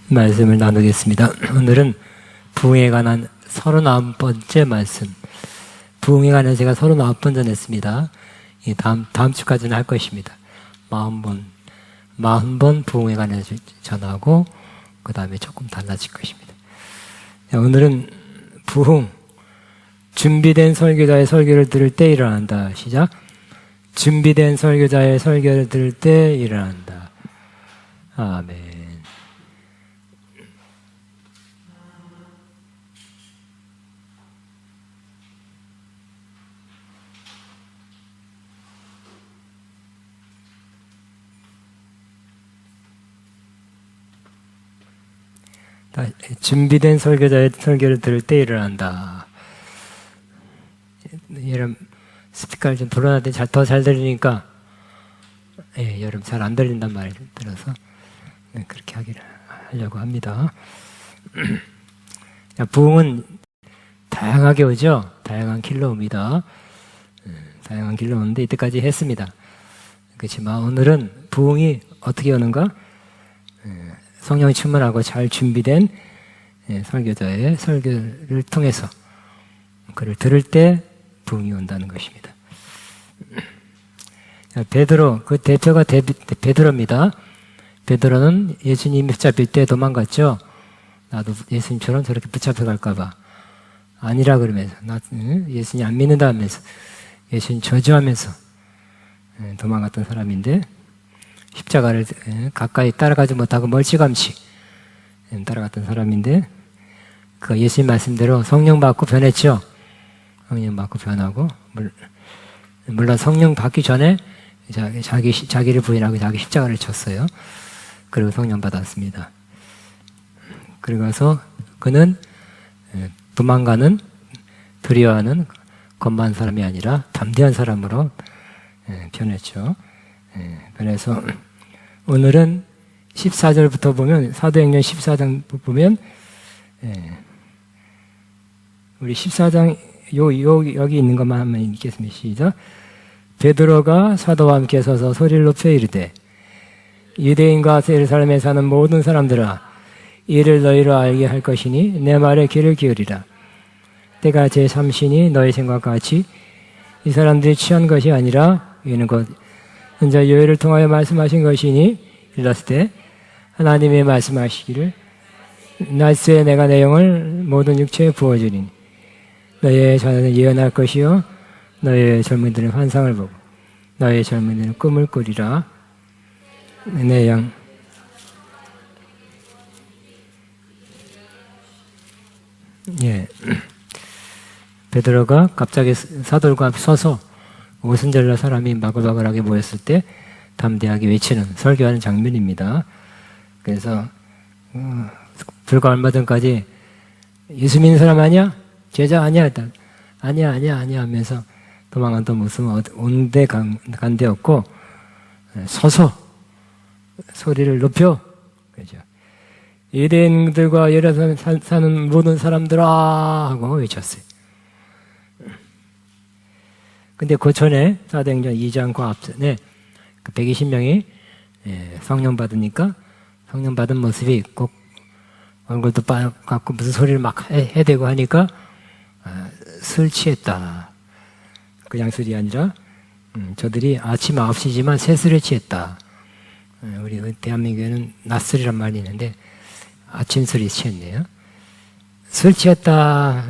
말씀을 나누겠습니다. 오늘은 부흥에 관한 39번째 말씀. 부흥에 관해서 제가 39번 전했습니다. 다음 주까지는 할 것입니다. 40번 부흥에 관해서 전하고 그 다음에 조금 달라질 것입니다. 오늘은 부흥, 준비된 설교자의 설교를 들을 때 일어난다. 시작. 준비된 설교자의 설교를 들을 때 일어난다. 아멘. 준비된 설교자의 설교를 들을 때 일어난다. 여러분 스피커를 좀 돌아놨더니 더 잘 들리니까 여러분 잘 안 들린단 말을 들어서 그렇게 하려고 합니다. 부흥은 다양하게 오죠. 다양한 길로 옵니다. 다양한 길로 오는데 이때까지 했습니다. 그렇지만 오늘은 부흥이 어떻게 오는가? 성령이 충만하고 잘 준비된 설교자의 설교를 통해서 그를 들을 때 부흥이 온다는 것입니다. 베드로, 그 대표가 베드로입니다. 베드로는 예수님이 붙잡힐 때 도망갔죠. 나도 예수님처럼 저렇게 붙잡혀 갈까봐. 아니라 그러면서 예수님 안 믿는다 하면서 예수님 저주하면서 도망갔던 사람인데 십자가를 가까이 따라가지 못하고 멀찌감치 따라갔던 사람인데 그 예수님 말씀대로 성령 받고 변했죠. 성령 받고 변하고 물론 성령 받기 전에 자기를 부인하고 자기 십자가를 쳤어요. 그리고 성령 받았습니다. 그러고서 그는 도망가는 두려워하는 겁만 사람이 아니라 담대한 사람으로 변했죠. 그래서 오늘은 14절부터 보면 사도행전 14장 보면 우리 14장 여기 있는 것만 한번 읽겠습니다. 시작. 베드로가 사도와 함께 서서 소리를 높여 이르되 유대인과 예루살렘에 사는 모든 사람들아 이를 너희로 알게 할 것이니 내 말에 귀를 기울이라. 때가 제3시니 너희 생각과 같이 이 사람들이 취한 것이 아니라 이는 곧 혼자 요일을 통하여 말씀하신 것이니 일렀을 때 하나님의 말씀하시기를 날수에 내가 내 영을 모든 육체에 부어주리니 너희의 자녀는 예언할 것이요 너희의 젊은이들은 환상을 보고 너희의 젊은이들은 꿈을 꾸리라. 내 영 베드로가 갑자기 사돌과 서서 오순절날 사람이 바글바글하게 모였을 때 담대하게 외치는 설교하는 장면입니다. 그래서 불과 얼마 전까지 예수 믿는 사람 아니야? 제자 아니야? 아니야 하면서 도망갔던 모습은 온데 간데 없고 서서 소리를 높여 그죠? 유대인들과 예루살렘에 사는 모든 사람들아 하고 외쳤어요. 근데 그 전에 사도행전 2장과 앞전에 그 120명이 성령 받으니까 성령 받은 모습이 꼭 얼굴도 빨갛고 무슨 소리를 막 해대고 하니까 술 취했다. 그냥 술이 아니라 저들이 아침 9시지만 새술에 취했다. 우리 대한민국에는 낮술이란 말이 있는데 아침 술이 취했네요. 술 취했다.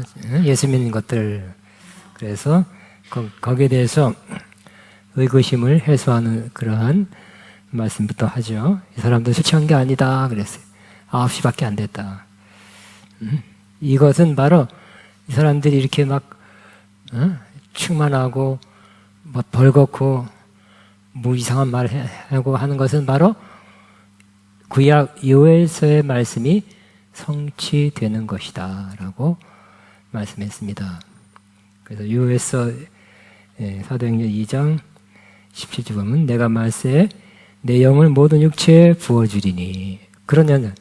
예수 믿는 것들. 그래서 거기에 대해서 의구심을 해소하는 그러한 말씀부터 하죠. 이 사람들 술 취한 게 아니다 그랬어요. 9시밖에 안 됐다. 이것은 바로 이 사람들이 이렇게 막 충만하고 뭐 벌겋고 뭐 이상한 말 하고 하는 것은 바로 구약 요엘서의 말씀이 성취되는 것이다 라고 말씀했습니다. 그래서 요엘서 사도행전 2장 17절 보면 내가 말세에 내 영을 모든 육체에 부어주리니 그런 현상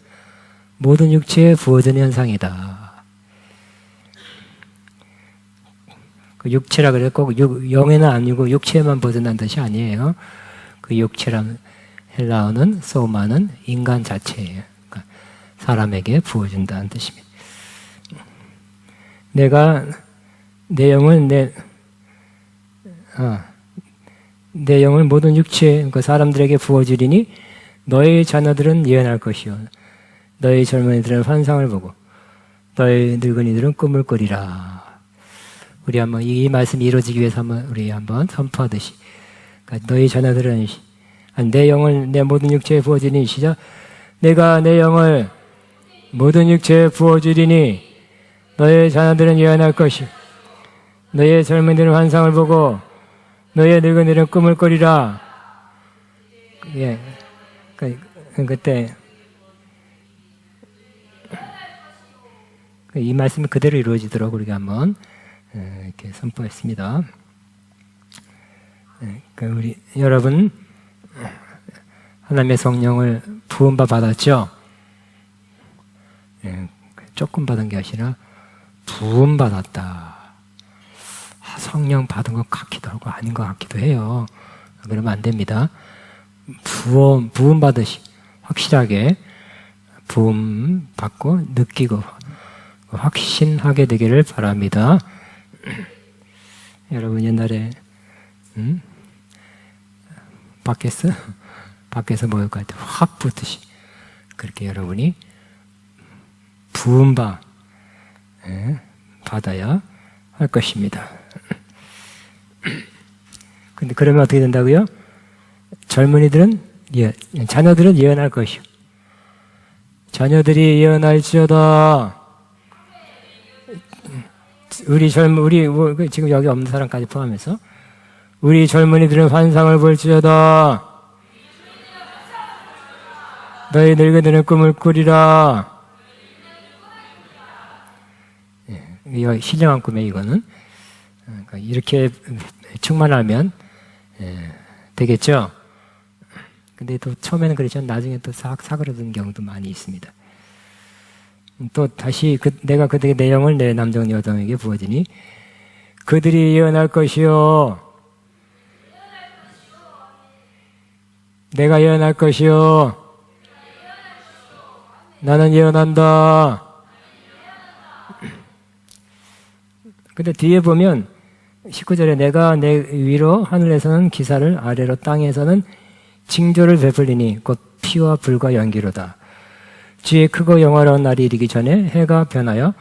모든 육체에 부어주는 현상이다. 그 육체라 그래 꼭 영에는 아니고 육체에만 부어준다는 뜻이 아니에요. 그 육체란 헬라어는 소마는 인간 자체예요. 그러니까 사람에게 부어준다는 뜻입니다. 내가 내 영을 내 영을 모든 육체 그 사람들에게 부어주리니 너희 자녀들은 예언할 것이요 너희 젊은이들은 환상을 보고 너희 늙은이들은 꿈을 꾸리라. 우리 한번 이 말씀이 이루어지기 위해서 우리 한번 선포하듯이 그러니까 너희 자녀들은 내 영을 내 모든 육체에 부어주리니 시작. 내가 내 영을 모든 육체에 부어주리니 너희 자녀들은 예언할 것이요 너희 젊은이들은 환상을 보고 너희 늙은이들은 꿈을 꾸리라. 예, 그때 이 말씀이 그대로 이루어지도록 우리가 한번 이렇게 선포했습니다. 우리 여러분 하나님의 성령을 부음바 받았죠? 조금 받은 게 아니라 부음 받았다. 성령 받은 것 같기도 하고 아닌 것 같기도 해요. 그러면 안 됩니다. 부음 받으시 확실하게 부음 받고 느끼고 확신하게 되기를 바랍니다. 여러분 옛날에 밖에서 목욕할 때 확 붙듯이 그렇게 여러분이 부음 받아야 할 것입니다. 근데 그러면 어떻게 된다고요? 자녀들은 예언할 것이요. 자녀들이 예언할지어다. 우리 지금 여기 없는 사람까지 포함해서 우리 젊은이들은 환상을 볼지어다. 너희 늙은이들은 꿈을 꾸리라. 이거 신령한 꿈에 이거는 그러니까 이렇게 충만하면 되겠죠. 근데 또 처음에는 그렇지만 나중에 또 사그러든 경우도 많이 있습니다. 또 다시 내가 그들의 내용을 내 남정 여성에게 부어지니 그들이 예언할 것이요 내가 예언할 것이요 나는 예언한다. 근데 뒤에 보면 19절에 내가 내 위로 하늘에서는 기사를 아래로 땅에서는 징조를 베풀리니 곧 피와 불과 연기로다. 주의 크고 영화로운 날이 이르기 전에 해가 변하여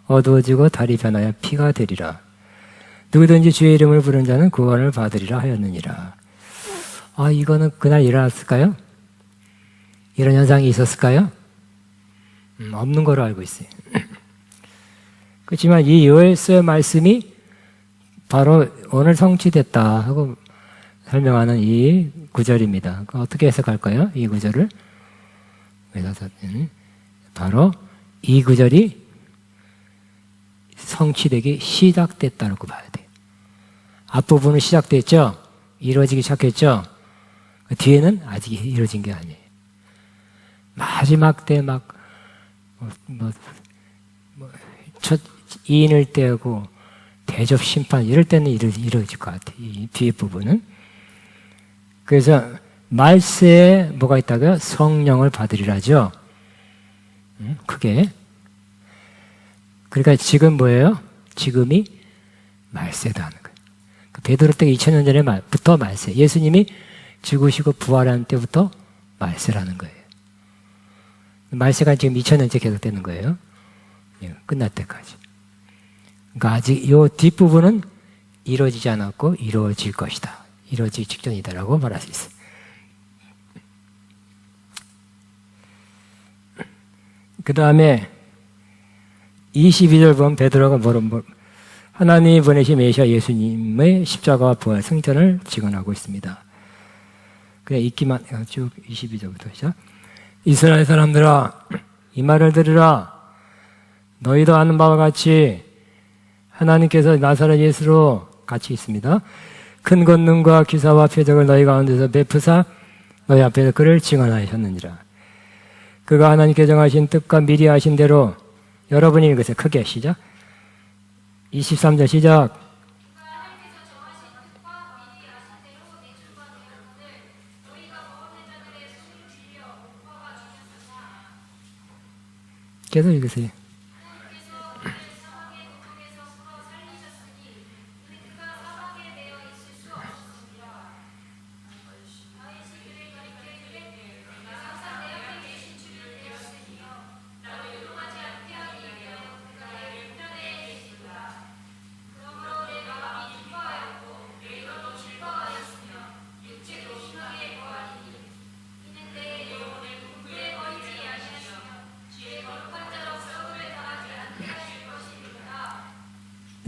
어두워지고 달이 변하여 피가 되리라. 누구든지 주의 이름을 부른 자는 구원을 받으리라 하였느니라. 이거는 그날 일어났을까요? 이런 현상이 있었을까요? 없는 거로 알고 있어요. 그렇지만 이 요엘서의 말씀이 바로 오늘 성취됐다 하고 설명하는 이 구절입니다. 어떻게 해석할까요? 이 구절을 바로 이 구절이 성취되기 시작됐다고 봐야 돼요. 앞부분은 시작됐죠? 이루어지기 시작했죠? 뒤에는 아직 이루어진 게 아니에요. 마지막 때 첫 이인을 떼고 대접 심판 이럴 때는 이루어질 것 같아요. 이 뒤에 부분은. 그래서 말세에 뭐가 있다고요? 성령을 받으리라죠. 크게. 그러니까 지금 뭐예요? 지금이 말세다 하는 거예요. 베드로 때가 2000년 전에부터 말세. 예수님이 죽으시고 부활한 때부터 말세라는 거예요. 말세가 지금 2000년째 계속되는 거예요. 끝날 때까지. 그러니까 아직 이 뒷부분은 이루어지지 않았고 이루어질 것이다. 이루어지기 직전이다라고 말할 수 있어요. 그 다음에 22절 보면 베드로가 하나님이 보내신 메시아 예수님의 십자가와 부활 승천을 증언하고 있습니다. 그냥 읽기만 쭉 22절부터 시작. 이스라엘 사람들아 이 말을 들으라. 너희도 아는 바와 같이 하나님께서 나사렛 예수로 같이 있습니다. 큰 권능과 기사와 표적을 너희 가운데서 베푸사 너희 앞에서 그를 증언하셨느니라. 그가 하나님께 정하신 뜻과 미리 하신 대로 여러분이 읽으세요. 크게 시작. 23절 시작. 계속 읽으세요.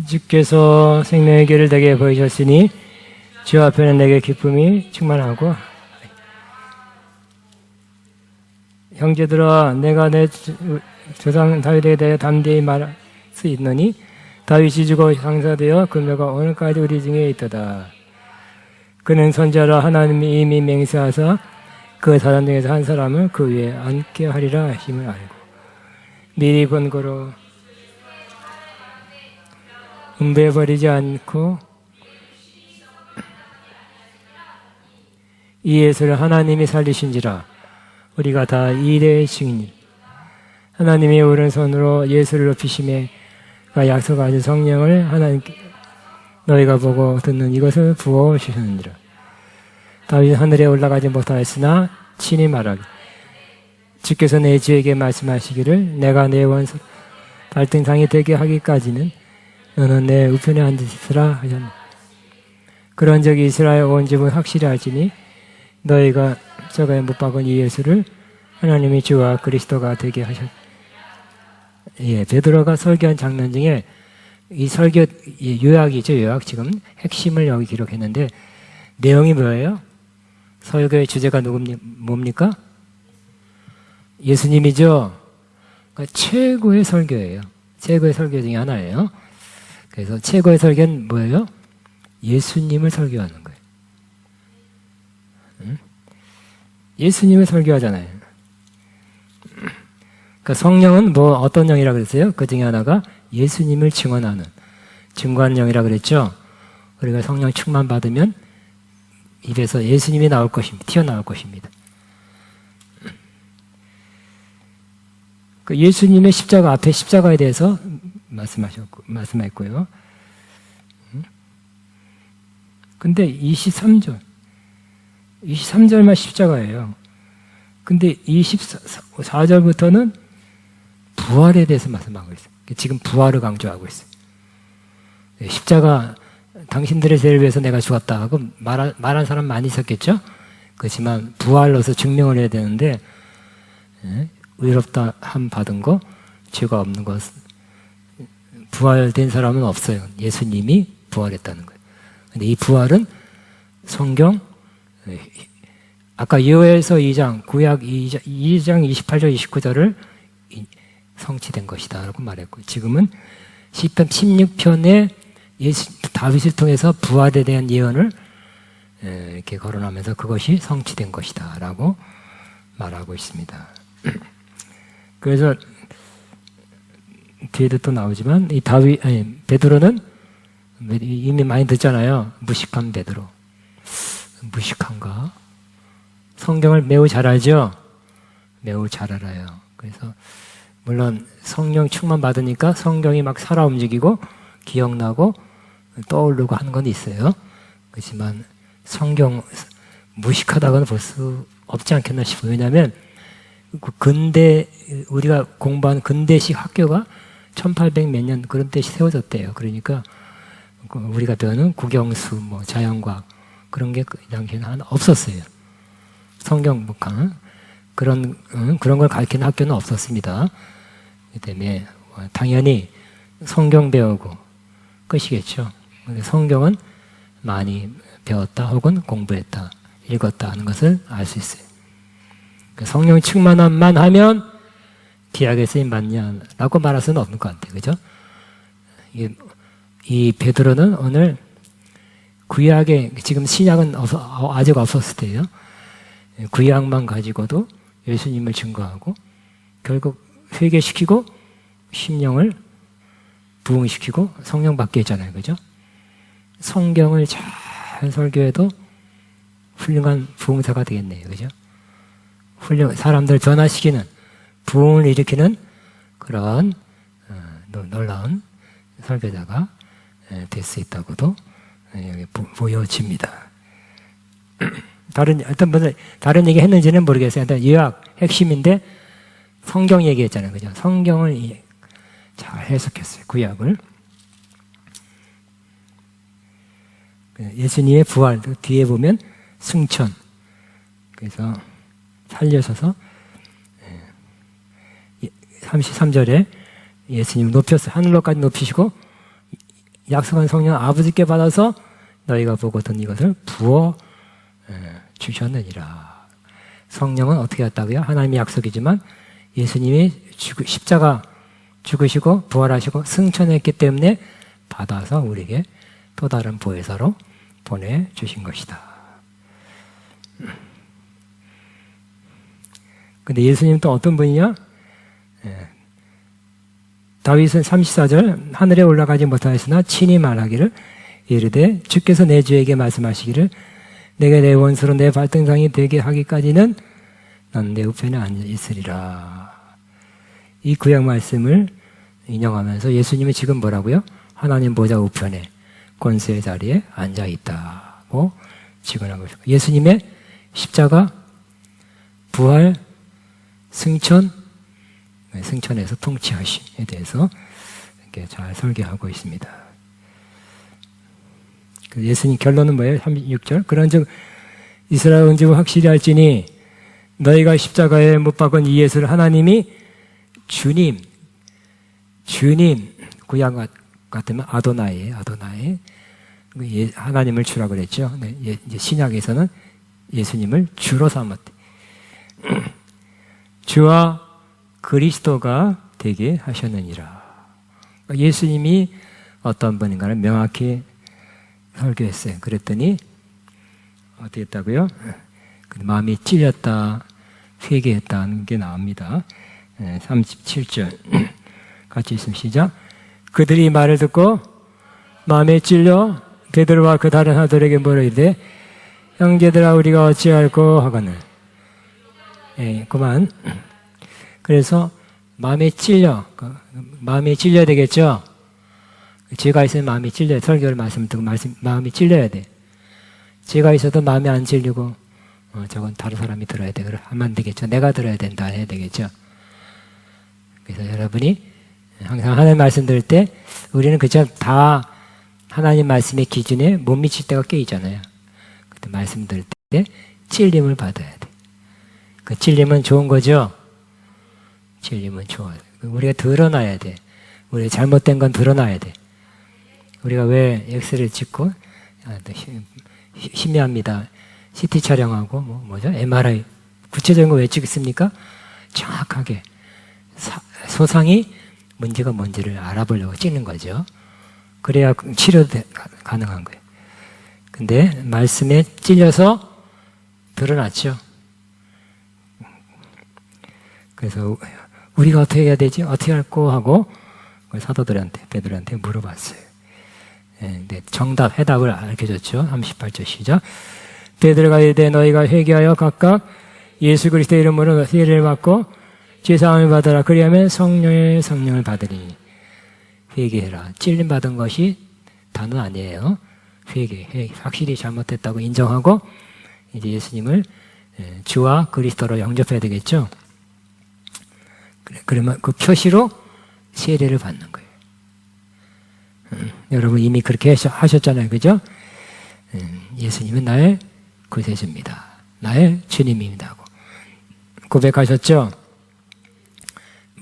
주께서 생명의 길을 내게 보이셨으니 주 앞에는 내게 기쁨이 충만하고 형제들아 내가 내 조상 다윗에 대해 담대히 말할 수 있노니 다윗이 죽어 장사되어 그 묘가 오늘까지 우리 중에 있도다. 그는 선자라 하나님이 이미 맹세하사 그 사람 중에서 한 사람을 그 위에 앉게 하리라 하심을 알고 미리 권고로 음배해버리지 않고 이 예수를 하나님이 살리신지라 우리가 다 이래의 증인이라. 하나님이 오른손으로 예수를 높이심에 약속하신 성령을 하나님께 너희가 보고 듣는 이것을 부어주셨느니라. 다윗 하늘에 올라가지 못하였으나 친히 말하기 주께서 내 주에게 말씀하시기를 내가 내 원수 발등상이 되게 하기까지는 너는 내 우편에 앉으시라 하셨네. 그런 적이 이스라엘 온 집은 확실히 알지니 너희가 저가에 못 박은 이 예수를 하나님이 주와 그리스도가 되게 하셨. 예, 베드로가 설교한 장면 중에 이 설교 요약이죠. 요약. 지금 핵심을 여기 기록했는데 내용이 뭐예요? 설교의 주제가 뭡니까? 예수님이죠. 그러니까 최고의 설교예요. 최고의 설교 중에 하나예요. 그래서 최고의 설교는 뭐예요? 예수님을 설교하는 거예요. 응? 예수님을 설교하잖아요. 그러니까 성령은 뭐 어떤 영이라 그랬어요? 그 중에 하나가 예수님을 증언하는 증거하는 영이라 그랬죠. 우리가 성령 충만 받으면 입에서 예수님이 나올 것입니다. 튀어나올 것입니다. 그 예수님의 십자가 앞에 십자가에 대해서 말씀했고요. 근데 23절만 십자가예요. 근데 24절부터는 부활에 대해서 말씀하고 있어요. 지금 부활을 강조하고 있어요. 십자가 당신들의 죄를 위해서 내가 죽었다 하고 말한 사람 많이 있었겠죠? 그렇지만 부활로서 증명을 해야 되는데 의롭다 함 받은 거, 죄가 없는 것 부활된 사람은 없어요. 예수님이 부활했다는 거예요. 근데 이 부활은 성경 아까 요엘서 2장, 구약 2장 28절 29절을 성취된 것이다 라고 말했고 지금은 시편 16편에 다윗을 통해서 부활에 대한 예언을 이렇게 거론하면서 그것이 성취된 것이다 라고 말하고 있습니다. 그래서 뒤에도 또 나오지만 이 베드로는 이미 많이 듣잖아요. 무식한 베드로. 무식한가? 성경을 매우 잘 알죠? 매우 잘 알아요. 그래서 물론 성령 충만 받으니까 성경이 막 살아 움직이고 기억나고 떠오르고 하는 건 있어요. 그렇지만 성경 무식하다고는 볼 수 없지 않겠나 싶어요. 왜냐하면 근대 우리가 공부한 근대식 학교가 1800 몇 년 그런 때 세워졌대요. 그러니까 우리가 배우는 국영수, 뭐 자연과학 그런 게 그 당시에는 하나 없었어요. 성경 북한 그런 걸 가르치는 학교는 없었습니다. 그 때문에 당연히 성경 배우고 끝이겠죠. 근데 성경은 많이 배웠다 혹은 공부했다, 읽었다 하는 것을 알 수 있어요. 성령 충만함만 하면 기약의 쓰임 받냐라고 말할 수는 없는 것 같아요. 그죠? 이 베드로는 오늘 구약에 지금 신약은 아직 없었을 때예요. 구약만 가지고도 예수님을 증거하고 결국 회개시키고 심령을 부흥시키고 성령 받게 했잖아요. 그죠? 성경을 잘 설교해도 훌륭한 부흥사가 되겠네요. 그죠? 사람들 변화시키는 부흥을 일으키는 그런 놀라운 설교자가 될 수 있다고도 여기 보여집니다. 어떤 분들 다른 얘기 했는지는 모르겠어요. 일단 요약 핵심인데 성경 얘기했잖아요, 그죠? 성경을 잘 해석했어요, 구약을. 예수님의 부활 뒤에 보면 승천. 그래서 살려셔서 33절에 예수님 높였어요. 하늘로까지 높이시고 약속한 성령 아버지께 받아서 너희가 보거든 이것을 부어 주셨느니라. 성령은 어떻게 왔다고요? 하나님의 약속이지만 예수님이 십자가 죽으시고 부활하시고 승천했기 때문에 받아서 우리에게 또 다른 보혜사로 보내주신 것이다. 근데 예수님 또 어떤 분이냐? 다윗은 34절 하늘에 올라가지 못하였으나 친히 말하기를 이르되 주께서 내 주에게 말씀하시기를 내가 내 원수로 내 발등상이 되게 하기까지는 난 내 우편에 앉아 있으리라. 이 구약 말씀을 인용하면서 예수님이 지금 뭐라고요? 하나님 보좌 우편에 권세의 자리에 앉아 있다고 증언하고 있습니다. 예수님의 십자가, 부활, 승천에서 통치하심에 대해서 이렇게 잘 설계하고 있습니다. 예수님 결론은 뭐예요? 36절. 그런즉 이스라엘 언제고 확실히 할지니 너희가 십자가에 못 박은 이 예수를 하나님이 주님 구약 같으면 아도나이 하나님을 주라고 그랬죠. 이제 신약에서는 예수님을 주로 삼았대. 주와 그리스도가 되게 하셨느니라. 예수님이 어떤 분인가를 명확히 설교했어요. 그랬더니 어떻게 했다고요? 마음이 찔렸다, 회개했다는 게 나옵니다. 37절 같이 있으면 시작. 그들이 말을 듣고 마음에 찔려 베드로와 그 다른 사도들에게 뭐라 이르되 형제들아 우리가 어찌할꼬 하거늘. 그만. 그래서 마음에 찔려야 되겠죠. 죄가 있으면 마음이 찔려요. 설교를 말씀 듣고 마음이 찔려야 돼. 죄가 있어도 마음이 안 찔리고 저건 다른 사람이 들어야 돼. 그럼 하면 안 되겠죠. 내가 들어야 된다 해야 되겠죠. 그래서 여러분이 항상 하나님 말씀 들을 때 우리는 그저 다 하나님 말씀의 기준에 못 미칠 때가 꽤 있잖아요. 그때 말씀 들을 때 찔림을 받아야 돼. 그 찔림은 좋은 거죠. 찔림은 좋아요. 우리가 드러나야 돼. 우리 잘못된 건 드러나야 돼. 우리가 왜 엑스를 찍고 희미합니다. CT 촬영하고 뭐죠? MRI 구체적인 거 왜 찍습니까? 정확하게 소상이 문제가 뭔지를 알아보려고 찍는 거죠. 그래야 치료도 가능한 거예요. 근데 말씀에 찔려서 드러났죠. 그래서 우리가 어떻게 해야 되지? 어떻게 할꼬 하고 사도들한테 베드로한테 물어봤어요. 네, 해답을 알려줬죠. 38절 시작. 베드로가 이르되 너희가 회개하여 각각 예수 그리스도의 이름으로 세례를 받고 죄사함을 받으라. 그리하면 성령을 받으리니. 회개해라. 찔림 받은 것이 단어 아니에요. 회개. 확실히 잘못했다고 인정하고 이제 예수님을 주와 그리스도로 영접해야 되겠죠. 그러면 그 표시로 세례를 받는 거예요. 여러분 이미 그렇게 하셨잖아요. 그죠? 예수님은 나의 구세주입니다. 나의 주님입니다. 하고 고백하셨죠?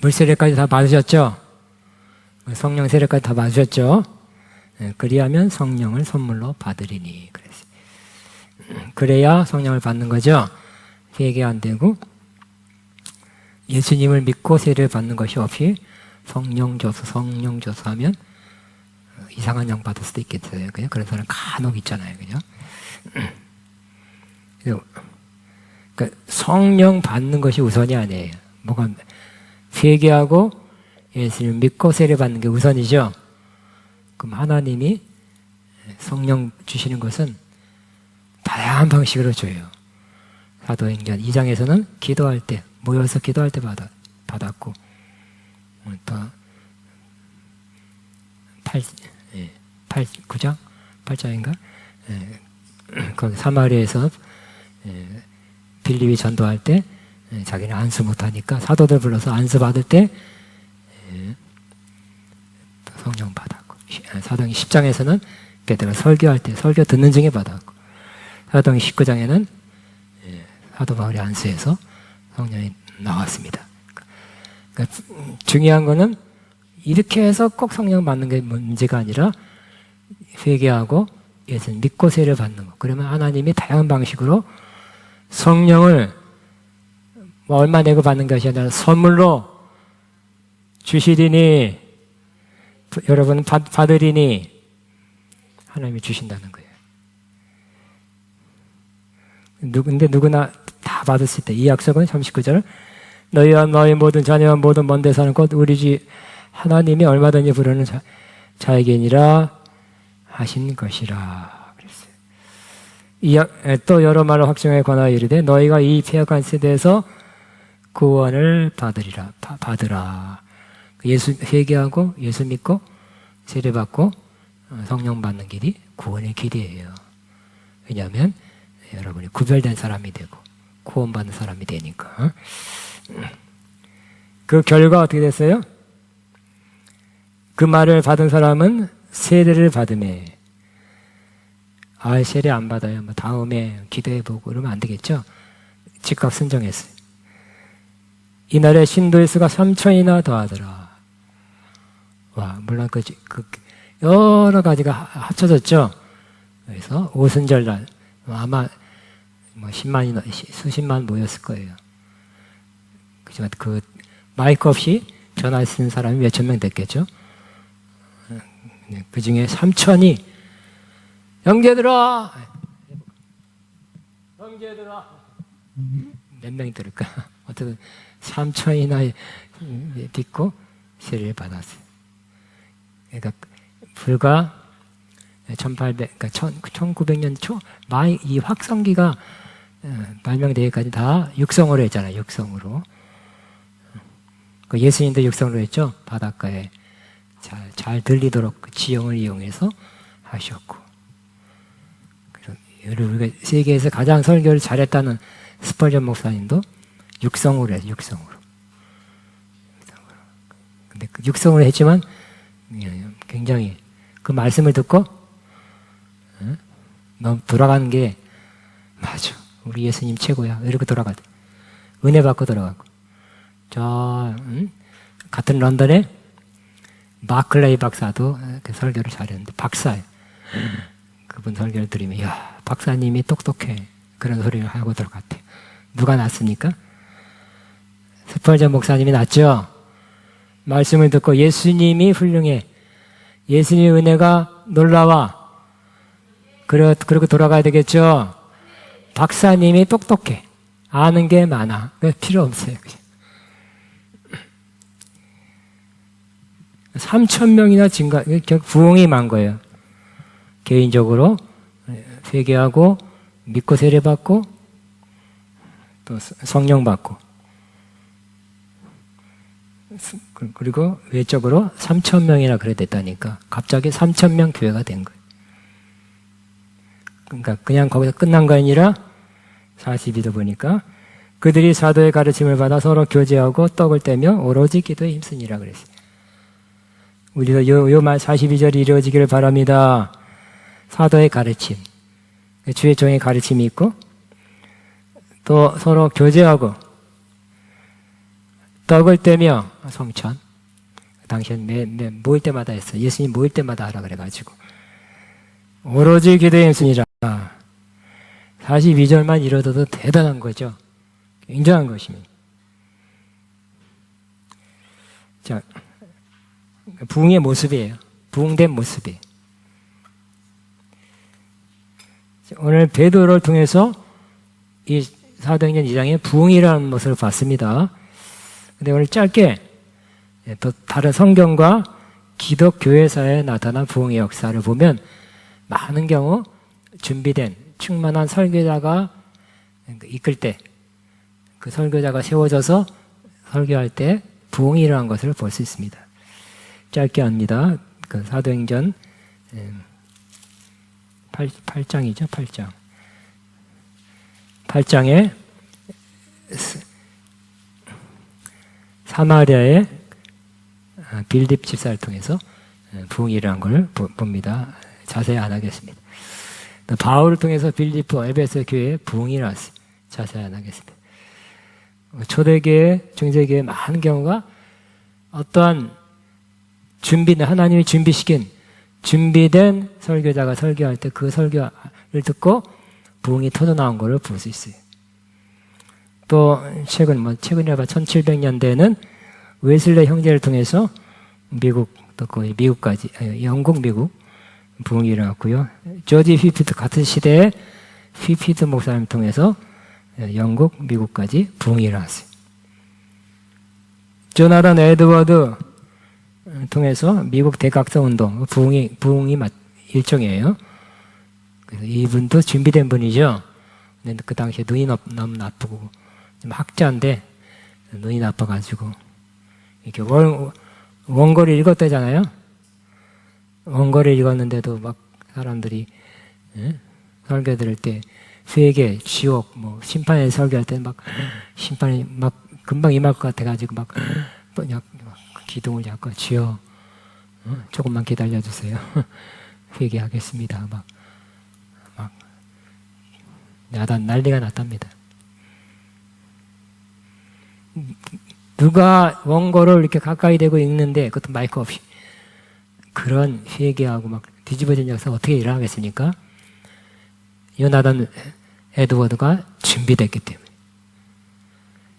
물세례까지 다 받으셨죠? 성령 세례까지 다 받으셨죠? 그리하면 성령을 선물로 받으리니. 그랬어요. 그래야 성령을 받는 거죠. 회개 안 되고 예수님을 믿고 세례를 받는 것이 없이 성령 줘서 하면 이상한 영 받을 수도 있겠어요. 그냥 그런 사람 간혹 있잖아요. 그죠? 그러니까 성령 받는 것이 우선이 아니에요. 뭐가 회개하고 예수님을 믿고 세례 받는 게 우선이죠. 그럼 하나님이 성령 주시는 것은 다양한 방식으로 줘요. 사도행전 2장에서는 기도할 때 모여서 기도할 때 받았고 또 9장? 8장인가? 거기 사마리아에서 빌립이 전도할 때 자기는 안수 못하니까 사도들 불러서 안수 받을 때 성령 받았고, 사도행 10장에서는 베드로가 설교할 때 설교 듣는 중에 받았고, 사도행 19장에는 사도 바울이 안수해서 성령이 나왔습니다. 그러니까 중요한 거는 이렇게 해서 꼭 성령 받는 게 문제가 아니라 회개하고 예수 믿고 세례 받는 거. 그러면 하나님이 다양한 방식으로 성령을 뭐 얼마 내고 받는 것이 아니라 선물로 주시리니, 여러분 받으리니 하나님이 주신다는 거예요. 근데 누구나 다 받을 수 있다. 이 약속은 39절 너희와 너희 모든 자녀와 모든 먼 데 사는 곧 우리 주 하나님이 얼마든지 부르는 자에게니라 하신 것이라 그랬어요. 또 여러 말로 확증하여 권하여 이르되 너희가 이 폐역한 세대에서 구원을 받으라. 예수 회개하고 예수 믿고 세례 받고 성령 받는 길이 구원의 길이에요. 왜냐하면 여러분이 구별된 사람이 되고 구원받는 사람이 되니까. 그 결과 어떻게 됐어요? 그 말을 받은 사람은 세례를 받으매. 세례 안 받아요. 뭐 다음에 기도해보고 그러면 안 되겠죠? 즉각 순종했어요. 이날에 신도의 수가 3천이나 더하더라. 와, 물론 그 여러 가지가 합쳐졌죠. 그래서 오순절날 아마 뭐 10만이나 수십만 모였을 거예요. 그렇지만 그 마이크 없이 전화 쓰는 사람이 몇천 명 됐겠죠. 그 중에 3천이 형제들아, 몇 명이 들을까? 어쨌든 3천이나 믿고 세례를 받았어요. 그러니까 불과 1800, 그러니까 1900년 초, 이 확성기가 발명되기까지 다 육성으로 했잖아요. 육성으로. 예수님도 육성으로 했죠. 바닷가에 잘 들리도록 그 지형을 이용해서 하셨고. 그리고 우리가 세계에서 가장 설교를 잘했다는 스펄전 목사님도 육성으로 해요. 육성으로. 근데 그 육성으로 했지만 굉장히 그 말씀을 듣고 너 돌아가는 게 맞아. 우리 예수님 최고야. 이렇게 돌아가대. 은혜 받고 돌아가고. 같은 런던에 마클레이 박사도 그 설교를 잘했는데 박사예요. 그분 설교를 들으면 야, 박사님이 똑똑해. 그런 소리를 하고 들어갔대요. 누가 낫습니까? 스펄전 목사님이 낫죠. 말씀을 듣고 예수님이 훌륭해. 예수님의 은혜가 놀라워. 그러고 돌아가야 되겠죠. 박사님이 똑똑해. 아는 게 많아. 필요 없어요. 3,000명이나 증가, 부흥이 많은 거예요. 개인적으로 회개하고 믿고 세례 받고 또 성령 받고 그리고 외적으로 3,000명이나 그래 됐다니까 갑자기 3,000명 교회가 된 거예요. 그러니까 그냥 거기서 끝난 거 아니라 42도 보니까 그들이 사도의 가르침을 받아 서로 교제하고 떡을 떼며 오로지 기도에 힘쓰니라 그랬어요. 우리도 요 말 42절이 이루어지기를 바랍니다. 사도의 가르침, 주의 종의 가르침이 있고 또 서로 교제하고 떡을 떼며 성찬. 당시엔 모일 때마다 했어요. 예수님 모일 때마다 하라 그래가지고 오로지 기도에 힘쓰니라. 42절만 이뤄도 대단한 거죠. 굉장한 것입니다. 자, 부흥의 모습이에요. 부흥된 모습이에요. 오늘 베드로를 통해서 이 사도행전 2장의 부흥이라는 모습을 봤습니다. 근데 오늘 짧게 또 다른 성경과 기독교회사에 나타난 부흥의 역사를 보면 많은 경우 준비된 충만한 설교자가 이끌 때 그 설교자가 세워져서 설교할 때 부흥이 일어난 것을 볼 수 있습니다. 짧게 합니다. 그 사도행전 8장이죠. 8장. 8장에 사마리아의 빌립 집사를 통해서 부흥이 일어난 걸 봅니다. 자세히 안 하겠습니다. 바울을 통해서 빌립 에베소 교회에 부흥이 일어났어요. 자세히 안 하겠습니다. 초대교회, 중세교회 많은 경우가 어떠한 하나님이 준비시킨 준비된 설교자가 설교할 때 그 설교를 듣고 부흥이 터져나온 것을 볼 수 있어요. 또 최근이라 1700년대에는 웨슬레 형제를 통해서 또 거의 미국까지, 영국, 미국 부흥이 일어났고요. 조지 휘피드 같은 시대에 휘피드 목사님 통해서 영국, 미국까지 부흥이 일어났어요. 조나단 에드워드 통해서 미국 대각성 운동, 부흥이 일종이에요. 그래서 이분도 준비된 분이죠. 근데 그 당시에 눈이 너무 나쁘고 좀 학자인데 눈이 나빠가지고 이렇게 원고를 읽었다잖아요. 원고를 읽었는데도 막 사람들이 설교 들을 때 회개, 지옥, 심판에 설교할 때 막 심판이 막 금방 임할 것 같아가지고 막 기둥을 잡고 주여 조금만 기다려주세요. 회개하겠습니다. 막 야단 난리가 났답니다. 누가 원고를 이렇게 가까이 대고 읽는데 그것도 마이크 없이 그런 회개하고 막 뒤집어진 역사 어떻게 일어나겠습니까? 요나단 에드워드가 준비됐기 때문에.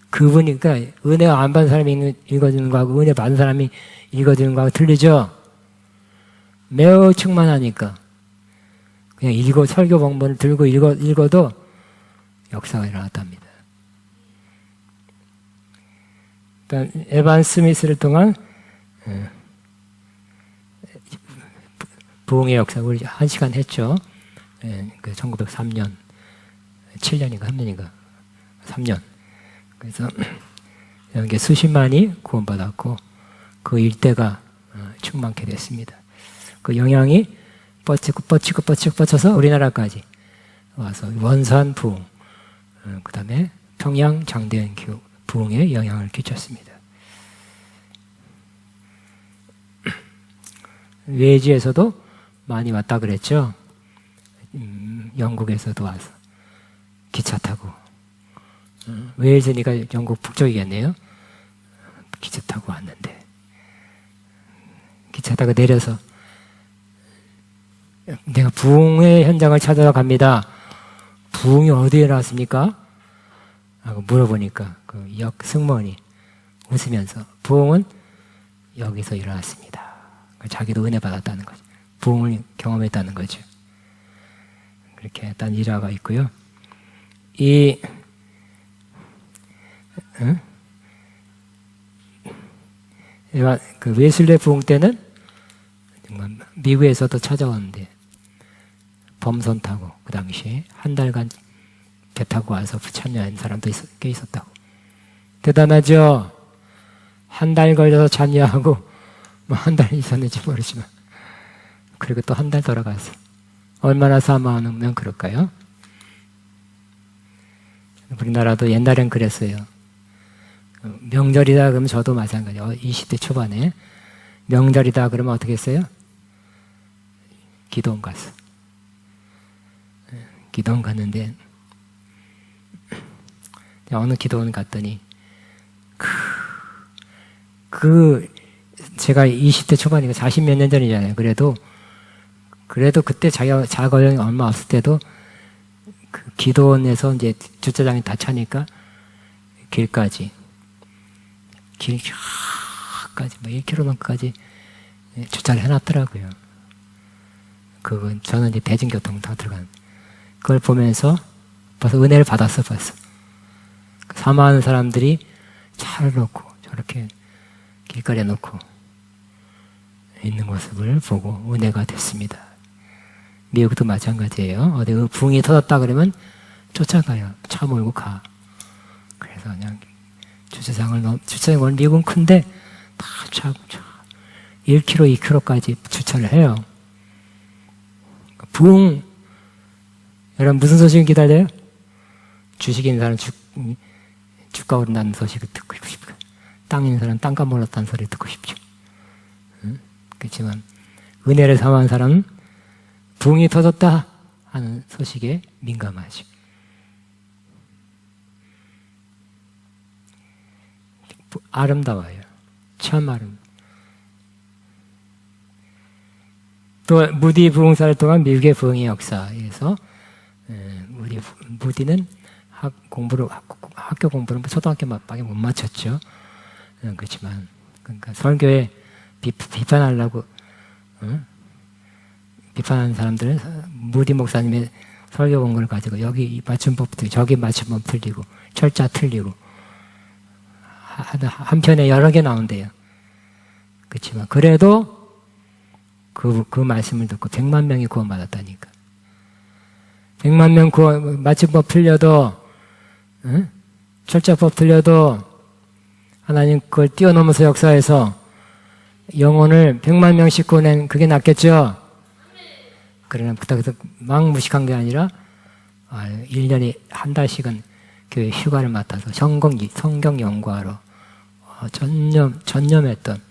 그분이, 그러니까 은혜가 안 받은 사람이 읽어주는 거하고 은혜 받은 사람이 읽어주는 거하고 틀리죠? 매우 충만하니까. 그냥 설교 본문을 들고 읽어도 역사가 일어났답니다. 그러니까 에반 스미스를 통한 부흥의 역사, 우리 1시간 했죠. 그 1903년, 7년인가 3년인가 3년. 그래서 여기 수십만이 구원받았고 그 일대가 충만케 됐습니다. 그 영향이 뻗쳐서 우리나라까지 와서 원산 부흥, 그 다음에 평양 장대현 부흥에 영향을 끼쳤습니다. 외지에서도 많이 왔다 그랬죠. 영국에서도 와서 기차 타고 웨일즈니까 영국 북쪽이겠네요. 기차 타고 왔는데 기차 타고 내려서 내가 부흥의 현장을 찾아러 갑니다. 부흥이 어디에 일어났습니까? 하고 물어보니까 그 역 승무원이 웃으면서 부흥은 여기서 일어났습니다. 자기도 은혜 받았다는 거죠. 부흥을 경험했다는 거죠. 그렇게 했다는 일화가 있고요. 그 웨슬레 부흥 때는 미국에서도 찾아왔는데 범선 타고 그 당시에 한 달간 배 타고 와서 참여한 사람도 꽤 있었다고. 대단하죠? 한 달 걸려서 참여하고 한 달 있었는지 모르지만 그리고 또 한 달 돌아가서 얼마나 사모하면 그럴까요? 우리나라도 옛날엔 그랬어요. 명절이다 그러면 저도 마찬가지예요. 20대 초반에 명절이다 그러면 어떻게 했어요? 기도원 갔어. 기도원 갔는데 어느 기도원 갔더니 제가 20대 초반이니까 40몇 년 전이잖아요. 그래도 그때 자가용이 얼마 없을 때도 그 기도원에서 이제 주차장이 다 차니까 길까지 1km만까지 주차를 해놨더라고요. 그건 저는 이제 대중교통 다 들어간 그걸 보면서 벌써 은혜를 받았어 벌써. 사모하는 사람들이 차를 놓고 저렇게 길거리에 놓고 있는 모습을 보고 은혜가 됐습니다. 미국도 마찬가지예요. 어디 부흥이 터졌다 그러면 쫓아가요. 차 몰고 가. 그래서 그냥 주차장을 오늘 미국은 큰데 다 1km, 2km까지 주차를 해요. 부흥, 여러분 무슨 소식을 기다려요? 주식 있는 사람 주가 오른다는 소식을 듣고 싶고, 땅 있는 사람 땅값 올랐다는 소리를 듣고 싶죠. 응? 그렇지만 은혜를 사모하는 사람은 부흥이 터졌다 하는 소식에 민감하죠. 아름다워요. 참 아름다워요. 또 무디 부흥사를 통한 미국의 부흥의 역사에서 무디는 학교 공부를 초등학교밖에 못 마쳤죠. 그렇지만 그러니까 설교에 비판하려고 비판하는 사람들은 무디 목사님의 설교 공부를 가지고 여기 맞춤법 틀리고 저기 맞춤법 틀리고 철자 틀리고 한 편에 여러 개 나온대요. 그렇지만 그래도 그 말씀을 듣고 100만 명이 구원받았다니까. 100만 명 맞춤법 틀려도, 응? 철자법 틀려도 하나님 그걸 뛰어넘어서 역사해서 영혼을 100만 명씩 구원한 그게 낫겠죠? 그러나 그래서 막 무식한 게 아니라 1년에 한 달씩은 교회 휴가를 맡아서 성경 연구하러 전념했던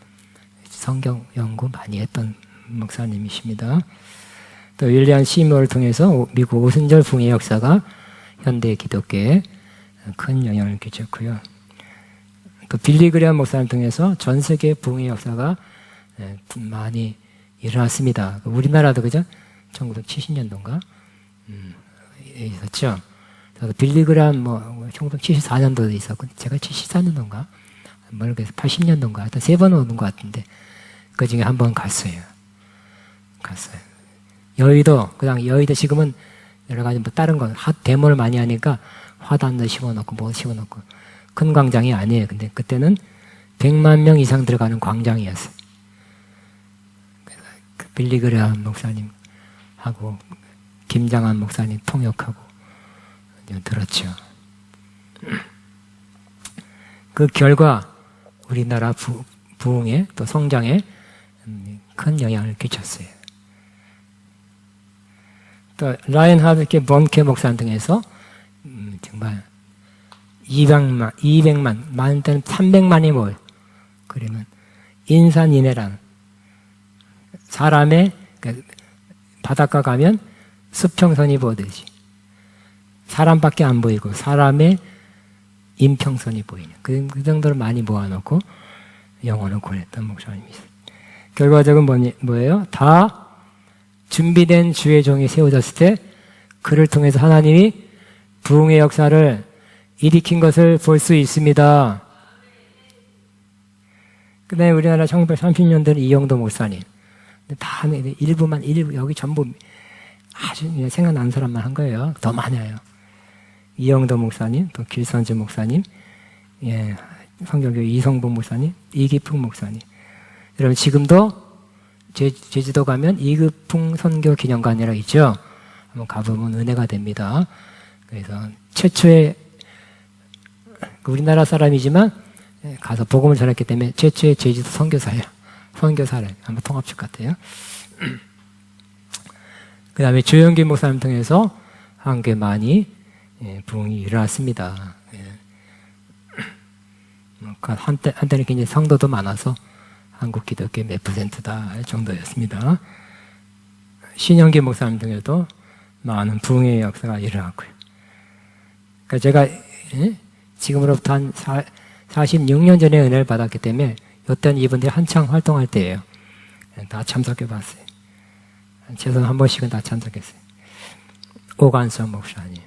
성경 연구 많이 했던 목사님이십니다. 또 윌리엄 시모어를 통해서 미국 오순절 부흥의 역사가 현대 기독교에 큰 영향을 끼쳤고요. 또 빌리 그레엄 목사를 통해서 전 세계 부흥의 역사가 많이 일어났습니다. 우리나라도 그죠? 1970년도인가 있었죠. 빌리 그레엄 1974년도도 있었고 제가 74년도인가 모르겠어요. 80년도인가 하여튼 3번 오는 것 같은데 그 중에 한 번 갔어요. 여의도 지금은 여러 가지 다른 거 데모를 많이 하니까 화단도 심어놓고 심어놓고 큰 광장이 아니에요. 근데 그때는 100만 명 이상 들어가는 광장이었어요. 그래서 그 빌리 그레엄 목사님하고 김장한 목사님 통역하고 들었죠. 그 결과 우리나라 부흥에 또 성장에 큰 영향을 끼쳤어요. 또 라인하르트 본케 목사 등에서 정말 200만, 많은 때는 300만이 모여. 그러면 인산인해란 사람의 바닷가 가면 수평선이 보듯이 사람밖에 안 보이고 사람의 인평선이 보이는 그 정도로 많이 모아놓고 영혼을 구했던 목사님이세요. 결과적으로 뭐예요? 다 준비된 주의 종이 세워졌을 때 그를 통해서 하나님이 부흥의 역사를 일으킨 것을 볼 수 있습니다. 그 다음에 우리나라 1930년대는 이영도 목사님. 다 일부 여기 전부 아주 생각나는 사람만 한 거예요. 더 많아요. 이영도 목사님, 또 길선주 목사님, 성경교회 이성봉 목사님, 이기풍 목사님. 여러분 지금도 제주도 가면 이기풍 선교 기념관이라고 있죠. 한번 가보면 은혜가 됩니다. 그래서 최초의 우리나라 사람이지만 가서 복음을 전했기 때문에 최초의 제주도 선교사예요. 선교사를 한번 통합식 같아요. 그 다음에 조영기 목사님 통해서 한국에 많이 부흥이 일어났습니다. 한때는 굉장히 성도도 많아서 한국 기독교 몇 %다 할 정도였습니다. 신영기 목사님 등에도 많은 부흥의 역사가 일어났고요. 그러니까 제가 지금으로부터 한 46년 전에 은혜를 받았기 때문에 이때는 이분들이 한창 활동할 때예요. 다 참석해 봤어요. 최소한 한 번씩은 다 참석했어요. 오관성 목사님,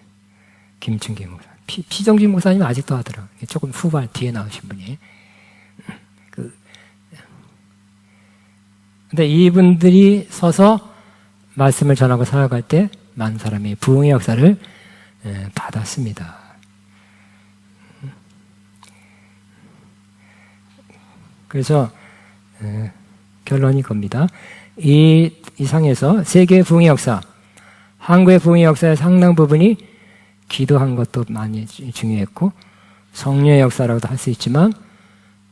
김춘기 목사님, 피정진 목사님 아직도 하더라고요. 조금 후반 뒤에 나오신 분이. 근데 이분들이 서서 말씀을 전하고 살아갈 때 많은 사람이 부흥의 역사를 받았습니다. 그래서 결론이 겁니다. 이 상에서 세계 부흥의 역사, 한국의 부흥의 역사의 상당 부분이 기도한 것도 많이 중요했고 성령의 역사라고도 할 수 있지만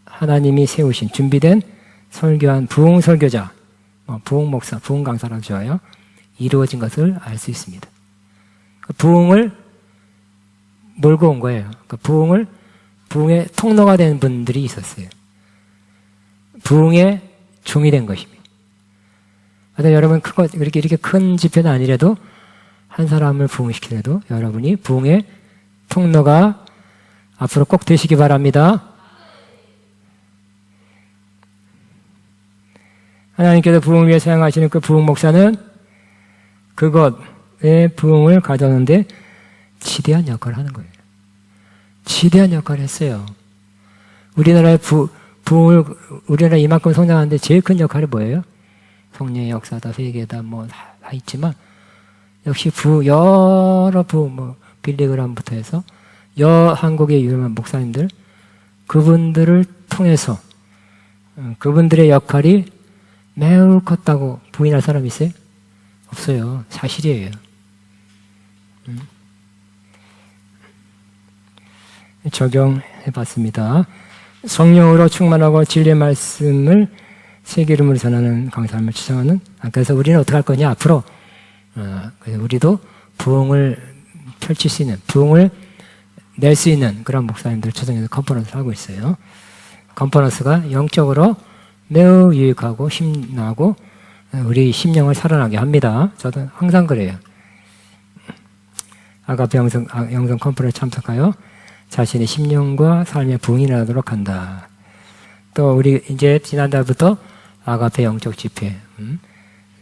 하나님이 세우신 준비된 설교한 부흥 설교자, 부흥 목사, 부흥 강사라고 좋아요. 이루어진 것을 알 수 있습니다. 부흥을 몰고 온 거예요. 부흥의 통로가 된 분들이 있었어요. 부흥의 종이 된 것입니다. 여러분 이렇게 큰 집회는 아니라도 한 사람을 부흥시키더라도 여러분이 부흥의 통로가 앞으로 꼭 되시기 바랍니다. 하나님께서 부흥을 위해 사용하시는 그 부흥 목사는 그것의 부흥을 가져오는데 지대한 역할을 하는 거예요. 지대한 역할을 했어요. 우리나라의 부흥을, 우리나라 이만큼 성장하는데 제일 큰 역할이 뭐예요? 성령의 역사다, 회개다, 다 있지만, 역시 여러 빌리그람부터 해서, 한국의 유명한 목사님들, 그분들을 통해서, 그분들의 역할이 매우 컸다고 부인할 사람이 있어요? 없어요. 사실이에요. 적용해 봤습니다. 성령으로 충만하고 진리의 말씀을 세계 이름으로 전하는 강사님을 추천하는, 그래서 우리는 어떻게 할 거냐, 앞으로. 그래서 우리도 부흥을 펼칠 수 있는, 부흥을 낼 수 있는 그런 목사님들을 초청해서 컨퍼런스를 하고 있어요. 컨퍼런스가 영적으로 매우 유익하고 힘나고 우리 심령을 살아나게 합니다. 저도 항상 그래요. 아가페 영성 컨퍼런스 참석하여 자신의 심령과 삶의 부흥이 나도록 한다. 또 우리 이제 지난달부터 아가페 영적 집회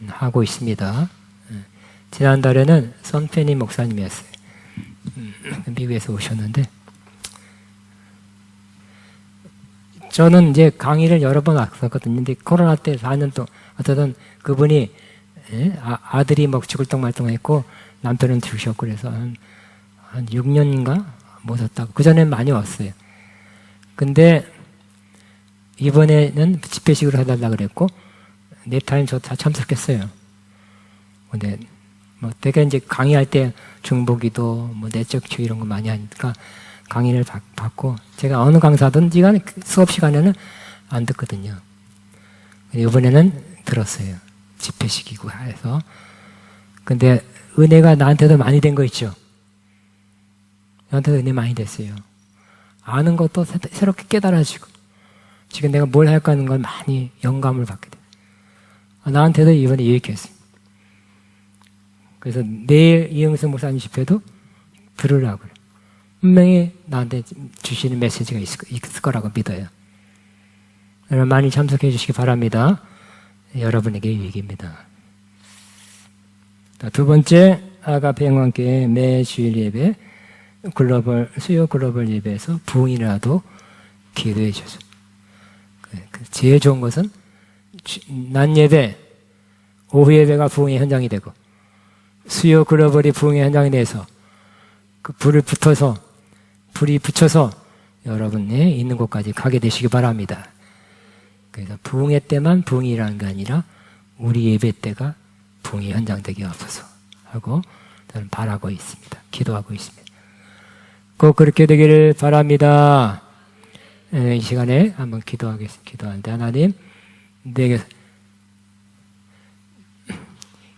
하고 있습니다. 지난달에는 선페니 목사님이었어요. 미국에서 오셨는데 저는 이제 강의를 여러 번 왔었거든요. 근데 코로나 때 4년 동안 어쨌든 그분이 아들이 죽을 똥말똥했고 남편은 죽으셨고 그래서 한 6년인가 못 왔다고. 그전엔 많이 왔어요. 근데 이번에는 집회식으로 해달라 그랬고 네 타임 저 다 참석했어요. 근데 되게 이제 강의할 때 중보기도 내적 치유 이런 거 많이 하니까 강의를 받고 제가 어느 강사든 수업 시간에는 안 듣거든요. 이번에는 들었어요. 집회식이고 해서. 근데 은혜가 나한테도 많이 된 거 있죠. 나한테도 은혜 많이 됐어요. 아는 것도 새롭게 깨달아지고 지금 내가 뭘 할까 하는 걸 많이 영감을 받게 돼요. 나한테도 이번에 유익했어요. 그래서 내일 이영수 목사님 집회도 들으라고 그래요. 분명히 나한테 주시는 메시지가 있을 거라고 믿어요. 여러분 많이 참석해 주시기 바랍니다. 여러분에게 유익입니다. 두 번째, 아가페 영광교회 매 주일 예배 수요 글로벌 예배에서 부흥이라도 기도해 주셔서 제일 좋은 것은 낮 예배, 오후 예배가 부흥의 현장이 되고 수요 글로벌이 부흥의 현장이 돼서 그 불이 붙여서 여러분이 있는 곳까지 가게 되시기 바랍니다. 그래서 부흥회 때만 부흥이라는 게 아니라 우리 예배 때가 부흥의 현장 되게 없어서 하고 저는 바라고 있습니다. 기도하고 있습니다. 꼭 그렇게 되기를 바랍니다. 이 시간에 한번 기도하는데 하나님 내게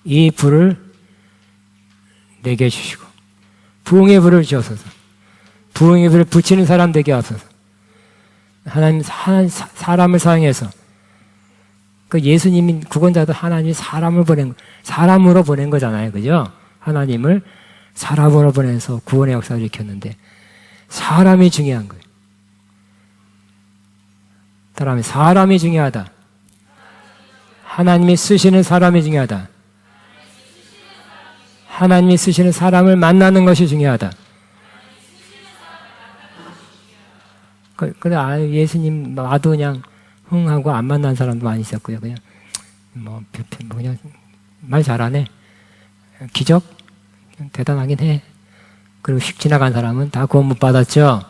이 불을 내게 주시고 부흥의 불을 주셔서 부흥의 불을 붙이는 사람 되게 하소서. 하나님 사람을 사용해서 그 예수님이 구원자도 하나님이 사람으로 보낸 거잖아요. 그죠? 하나님을 사람으로 보내서 구원의 역사를 일으켰는데 사람이 중요한 거예요. 사람이 중요하다. 하나님이 쓰시는 사람이 중요하다. 하나님이 쓰시는 사람을 만나는 것이 중요하다. 그래, 예수님 와도 그냥 흥하고 안 만난 사람도 많이 있었고요. 그냥 그냥 말 잘하네. 기적 대단하긴 해. 그리고 휙 지나간 사람은 다 구원 못 받았죠.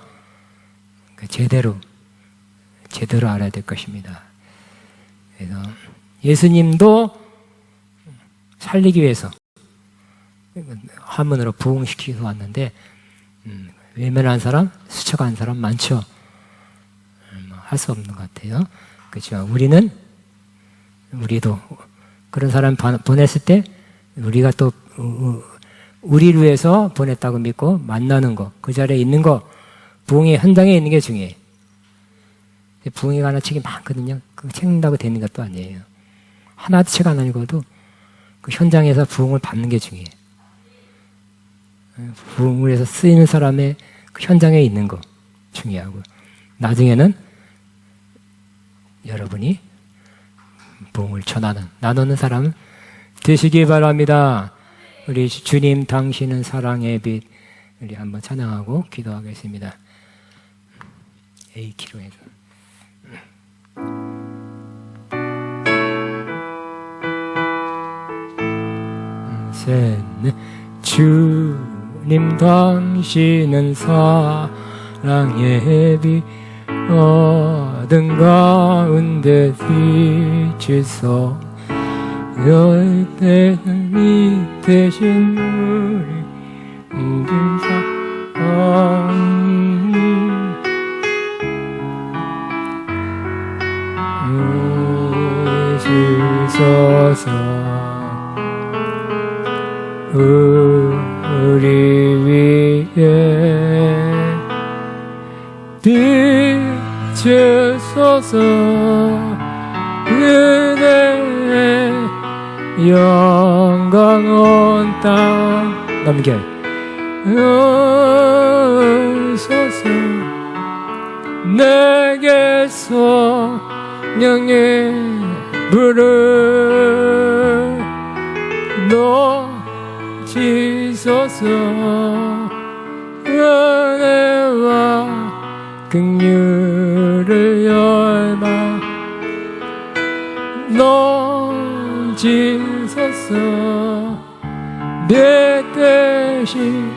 제대로 알아야 될 것입니다. 그래서 예수님도 살리기 위해서 화문으로 부흥시키고 왔는데 외면한 사람, 스쳐간 사람 많죠. 할 수 없는 것 같아요. 그렇지만 우리도 그런 사람 보냈을 때 우리가 또 우리를 위해서 보냈다고 믿고 만나는 거, 그 자리에 있는 거, 부흥의 현장에 있는 게 중요해요. 부흥에 관한 책이 많거든요. 그 책 읽는다고 되는 것도 아니에요. 하나도 책 안 읽어도 그 현장에서 부흥을 받는 게 중요해요. 부흥을 해서 쓰이는 사람의 그 현장에 있는 거 중요하고, 나중에는 여러분이 부흥을 전하는, 나누는 사람 되시기 바랍니다. 우리 주님 당신은 사랑의 빛, 우리 한번 찬양하고 기도하겠습니다. A키로에서 셋, 넷. 주님 당신은 사랑의 빛, 어둠 가운데 비치소 열대는 빛 대신 우리 주소서 우리 위에 비추소서 은혜의 영광 온 땅 넘겨 오소서 내게서 영의 불을 놓치소서 은혜와 긍휼을 열마 넘치소서 내 대신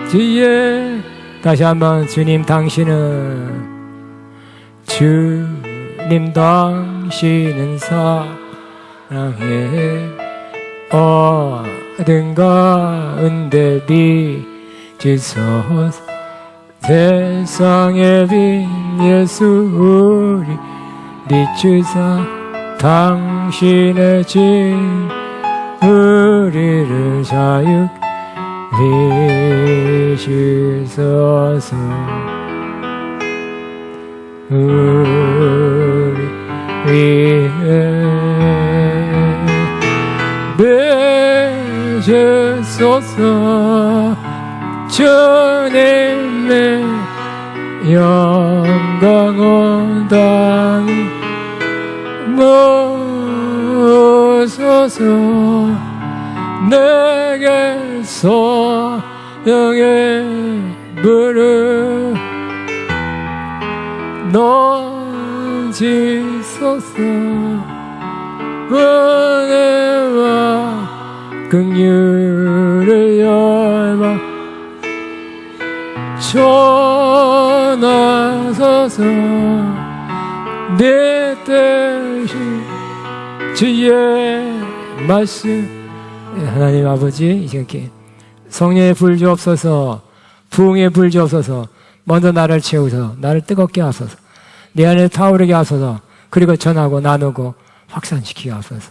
지혜 다시 한번 주님 당신은 사랑의 어둠 가운데 비치소서 세상의 빛 예수 우리 비추사 당신의 진 우리를 자유케 비추소서 우리 위에 맺으소서 주님의 영광 온 땅이 모소서 내게서 영의 불을 넘치소서 은혜와 긍휼을 열마 전하소서 내 대신 주의 말씀 하나님 아버지 이렇게 성령의 불 주옵소서 부흥의 불 주옵소서 먼저 나를 채우소서 나를 뜨겁게 하소서 내 안에 타오르게 하소서 그리고 전하고 나누고 확산시키게 하소서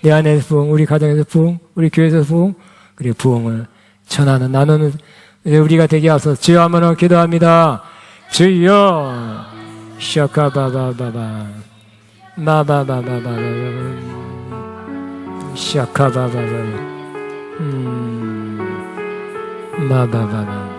내 안에서 부흥 우리 가정에서 부흥 우리 교회에서 부흥 그리고 부흥을 전하는 나누는 우리가 되게 하소서 주여 한번 기도합니다. 주여 샤카바바바바 마바바바바바 샤카바바바 마바바바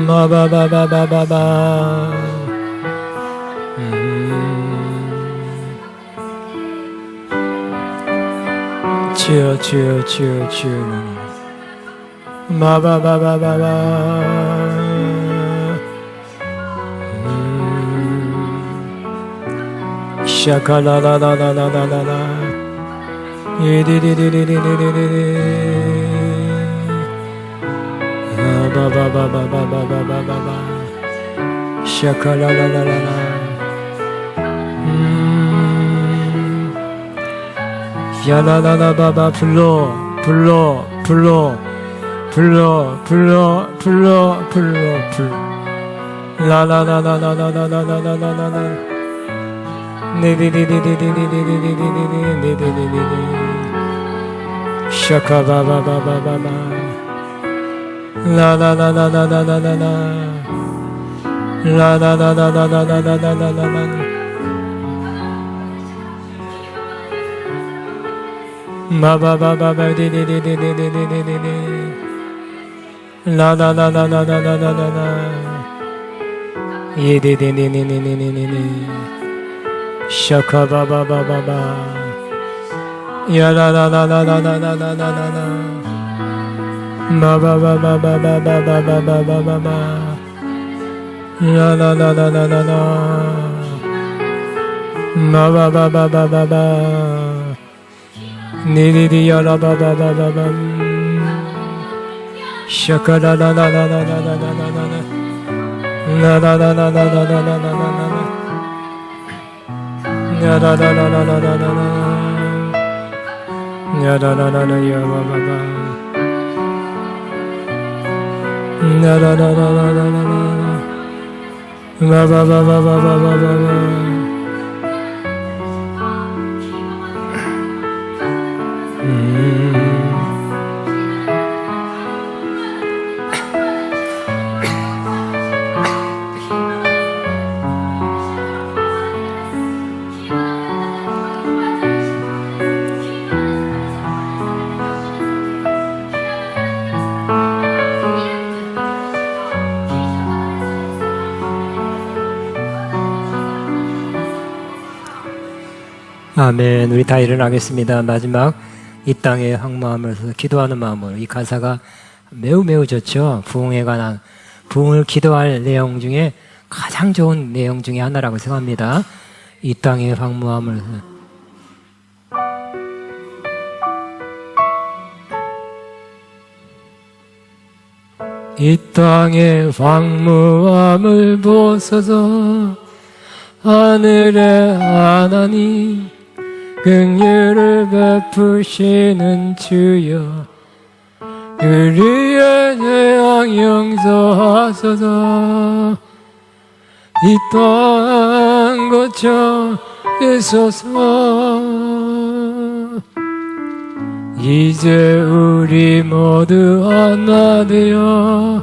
마바바바바바바 주여 주여 주여 주여 마바바바바바 샤카라라라라라라라 바바바바바바바바바바 샤카라라라라라 야라라라바바 불러 라라라라라라라라라라라 네디디디디디디디디디디디디디디디디 샤카바바바바바바 라라라라라라라라라 라라라라라라라라라라 마바바바바 디디디디디디디디디 라라라라라라라라라 예디디디디디디디디 샤카바바바바바 야라라라라라라라라라라 마바바바바바바바바바바바 라라라라라라라 마바바바바바바 니디디야라바바바바밤 샤카라라라라라라라라라 라라라라라라라라라라 야라라라라라라라 야라라라라 야바바바 야라라라라라라 바바바바바바바바 아멘. 우리 다 일어나겠습니다. 마지막 이 땅에 황무하면서 기도하는 마음으로. 이 가사가 매우 좋죠. 부흥에 관한, 부흥을 기도할 내용 중에 가장 좋은 내용 중에 하나라고 생각합니다. 이 땅에 황무하면서 이 땅에 황무함을 보소서. 하늘의 하나님 긍휼을 베푸시는 주여, 우리의 죄악 용서하소서. 이 땅 고쳐 주소서. 이제 우리 모두 하나 되어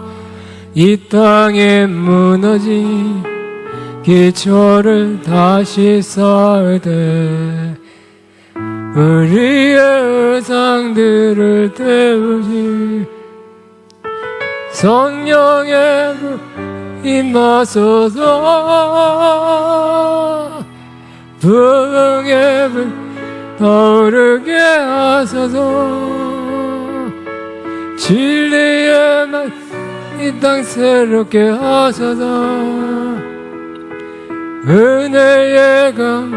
이 땅에 무너진 기초를 다시 쌓을 때 우리의 의상들을 태우시. 성령의 불 임하소서. 부흥의 불 떠오르게 하소서. 진리의 맛 이 땅 새롭게 하소서. 은혜의 강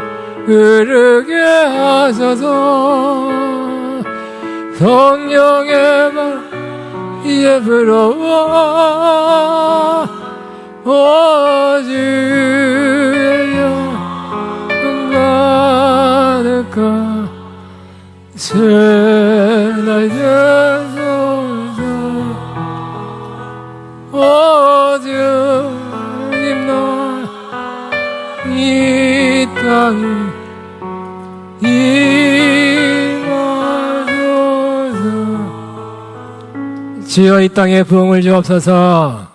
흐르게 하소서. 성령의 말 이제 불어와. 오 주여 가득한 새날 되소서. 오 주님 나 이 땅에 임하소서. 주여 이 땅에 부흥을 주옵소서.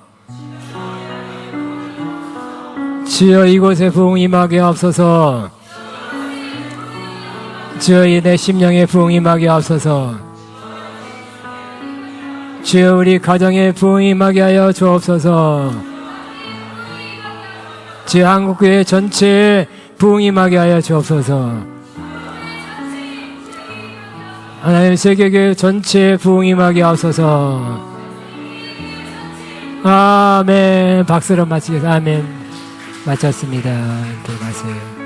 주여 이곳에 부흥 임하게 하옵소서. 주여 내 심령에 부흥 임하게 하옵소서. 주여 우리 가정에 부흥 임하게 하여 주옵소서. 주여 한국교회 전체에 부흥 임하게 하여 주옵소서. 하나님 세계교회 전체에 부흥 임하게 하옵소서. 아멘. 박수로 마치겠습니다. 아멘. 마쳤습니다. 들어가세요.